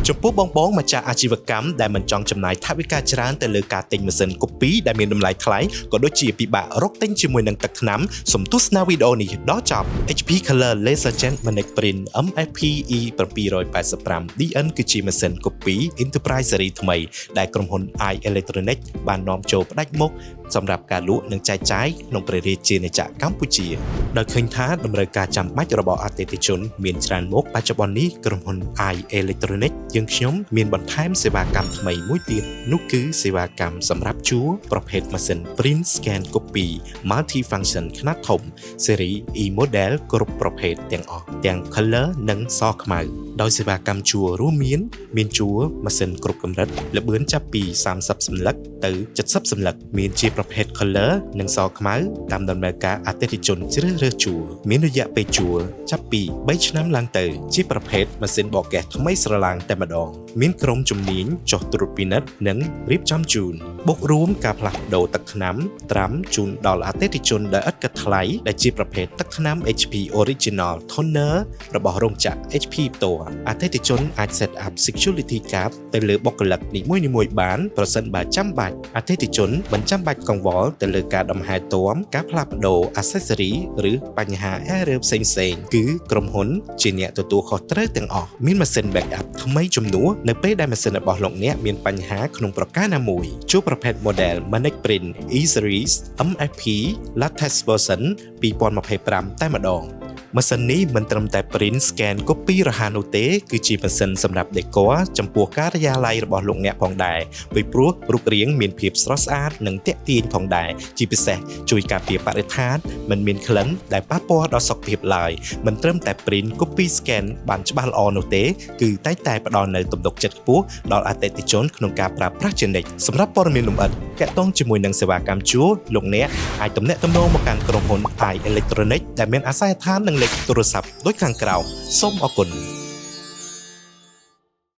ចំពោះបងម្ចាស់អាជីវកម្មដែលមិនចង់ចំណាយថវិកាច្រើនទៅលើការទិញម៉ាស៊ីន copy ដែលមានតម្លៃថ្លៃក៏ដូចជាពិបាករកទិញជាមួយនឹងទឹកថ្នាំសូមទស្សនាវីដេអូនេះដល់ចប់ HP Color LaserJet Magnetic Print MFP E785 DN គឺជាម៉ាស៊ីន copy Enterprise Series ថ្មីដែលក្រុមហ៊ុន i Electronics បាននាំចូលផ្ដាច់មុខសម្រាប់ការលក់និងចែកចាយក្នុងព្រះរាជាណាចក្រកម្ពុជាដោយឃើញថាតម្រូវការចាំបាច់របស់អតិថិជនមានច្រើនមុខបច្ចុប្បន្ននេះក្រុមហ៊ុន i Electronics យើងខ្ញុំមានបន្ថែមសេវាកម្មថ្មីមួយទៀតនោះគឺសេវាកម្មសម្រាប់ជួរប្រភេទម៉ាស៊ីន Print Scan Copy Multi-Function ខ្នាតធំ Series E Model គ្រប់ប្រភេទទាំងអស់ទាំង Color និងសខ្មៅដោយសេវាកម្មជួររួមមានជួរម៉ាស៊ីនគ្រប់កម្រិតល្បឿនចាប់ពី30សន្លឹកទៅ70សន្លឹកមានជាប្រភេទ Color និងសខ្មៅតាមដំណើរការអតិថិជនជ្រើសរើសជួរមានរយៈពេលជួរចាប់ពី3ឆ្នាំឡើងទៅជាប្រភេទម៉ាស៊ីនបកកែសថ្មីស្រឡាងតែម្ដងមានក្រុមជំនាញចុះត្រួតពិនិត្យនិងរៀបចំជូនបូករួមការផ្លាស់ប្ដូរទឹកថ្នាំត្រាំជូនដល់អតិថិជនដោយឥតគិតថ្លៃដែលជាប្រភេទទឹកថ្នាំ HP Original Toner របស់រោងចក្រ HP ផ្ទាល់អតិថិជនអាច set up security card ទៅលើបុគ្គលិកនីមួយៗបានប្រសិនបើចាំបាច់អតិថិជនមិនចាំបាច់កង្វល់ទៅលើការដំហែទ័មការផ្លាស់ប្ដូរ accessory ឬបញ្ហា error ផ្សេងៗគឺក្រុមហ៊ុនជាអ្នកទទួលខុសត្រូវទាំងអស់មានម៉ាស៊ីន backup ថ្មីជំនួសនៅពេលដែលម៉ាស៊ីនរបស់លោកអ្នកមានបញ្ហាក្នុងប្រការណាមួយជួបប្រភេទ model Magnetic Print E Series MFP Latest Version 2025តែម្ដងម៉ាស៊ីននេះមិនត្រឹមតែ print scan copy រហ័សនោះទេគឺជាម៉ាស៊ីនសម្រាប់ decor ចំពោះការិយាល័យរបស់លោកអ្នកផងដែរពីព្រោះរូបរាងមានភាពស្រស់ស្អាតនិងទាក់ទាញផងដែរជាពិសេសជួយការពារបរិស្ថានមិនមានក្លិនដែលប៉ះពាល់ដល់សុខភាពឡើយមិនត្រឹមតែ print copy scan បានច្បាស់ល្អនោះទេគឺតែងតែផ្ដល់នូវទំនុកចិត្តខ្ពស់ដល់អតិថិជនក្នុងការប្រើប្រាស់ជានិច្ចសម្រាប់ព័ត៌មានលម្អិតទាក់ទងជាមួយនឹងសេវាកម្មជួរលោកអ្នកអាចទំនាក់ទំនងមកកាន់ក្រុមហ៊ុន i Electronics ដែលមានអាសយដ្ឋាននិងលេខទូរស័ព្ទដូចខាងក្រោមសូមអរគុណ